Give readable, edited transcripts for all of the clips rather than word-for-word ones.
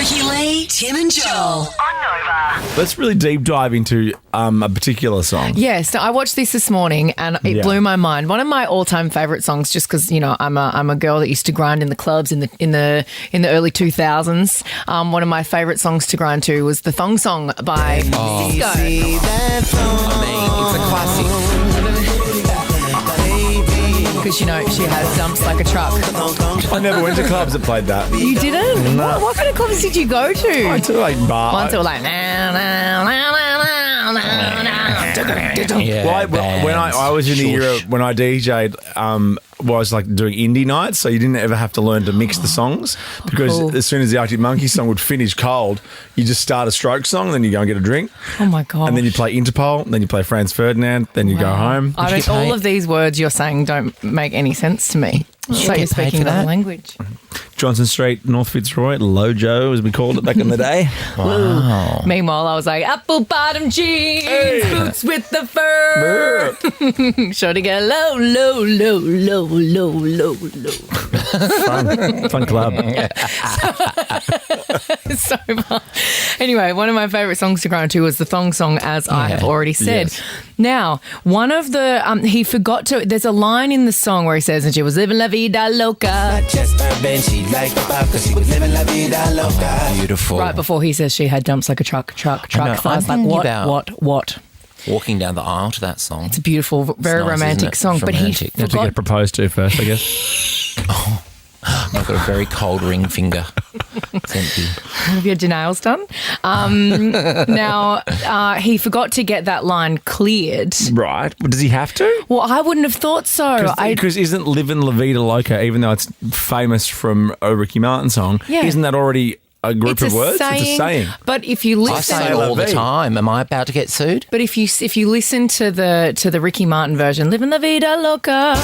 Ricki-Lee, Tim and Joel on Nova. Let's really deep dive into a particular song. Yes, I watched this morning and it blew my mind. One of my all-time favourite songs, just because I'm a girl that used to grind in the clubs in the early 2000s. One of my favourite songs to grind to was the Thong Song by Cisco. It's a classic. Because she has dumps like a truck. I never went to clubs that played that. You didn't? No. What kind of clubs did you go to? I went to like bar. Ones that were like When I was in the era when I DJ'd, was like doing indie nights, so you didn't ever have to learn to mix the songs because as soon as the Arctic Monkeys song would finish cold, you just start a stroke song, then you go and get a drink. Oh my god! And then you play Interpol, then you play Franz Ferdinand, then you go home. All of these words you're saying don't make any sense to me. So you're speaking another language. Johnson Street, North Fitzroy, Lojo, as we called it back in the day. Wow. Meanwhile, I was like, apple bottom jeans, boots with the fur. Sure to get low, low, low, low, low, low, low. Fun club. So fun. Anyway, one of my favourite songs to grind to was the Thong Song, as I have already said. Yes. Now, one of the, he forgot to, there's a line in the song where he says, and she was living la vida loca. Beautiful. Right before he says she had dumps like a truck. So I was like, what? Walking down the aisle to that song. It's a beautiful, very nice, romantic song. But he You have to forgot. get proposed to first, I guess. I've got a very cold ring finger. It's empty. Have you had your nails done? Now, he forgot to get that line cleared. Right. Well, does he have to? Well, I wouldn't have thought so. Because isn't Livin' La Vida Loca, even though it's famous from a Ricky Martin song, isn't that already a group of words? It's a saying. But if you I listen, say it all the time. Am I about to get sued? but if you listen to the Ricky Martin version, "Living La Vida Loca,"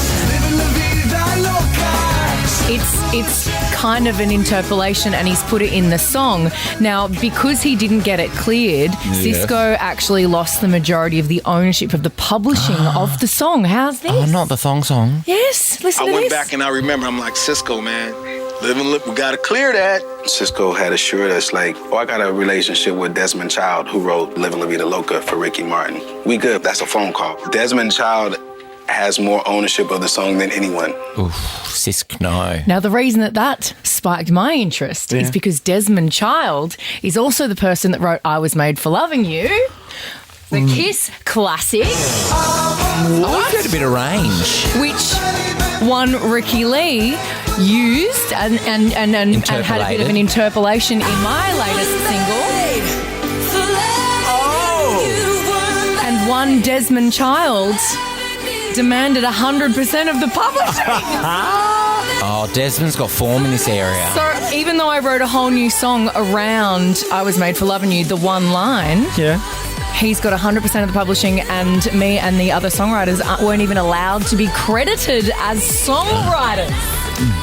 it's kind of an interpolation, and he's put it in the song. Now, because he didn't get it cleared, Cisco actually lost the majority of the ownership of the publishing of the song. How's this? Oh, not the Thong Song. Yes, listen to I went this. back and I remember, I'm like, Cisco, man, we gotta clear that. Cisco had assured us, like, I got a relationship with Desmond Child, who wrote Livin' La Vida Loca for Ricky Martin. We good, that's a phone call. Desmond Child has more ownership of the song than anyone. Oof, Cisco, no. Now, the reason that spiked my interest is because Desmond Child is also the person that wrote I Was Made for Loving You, the Kiss classic. Oh, I've got a bit of range. Which one Ricki-Lee used and had a bit of an interpolation in my latest single. Oh! And one Desmond Child demanded 100% of the publishing. Oh, Desmond's got form in this area. So even though I wrote a whole new song around I Was Made for Loving You, the one line, he's got 100% of the publishing, and me and the other songwriters weren't even allowed to be credited as songwriters.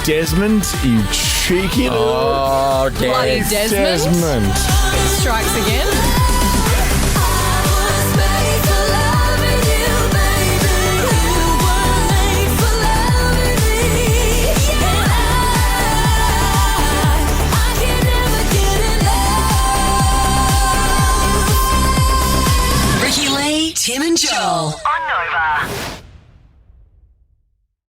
Desmond, you cheeky little... Oh, Bloody Desmond. Strikes again.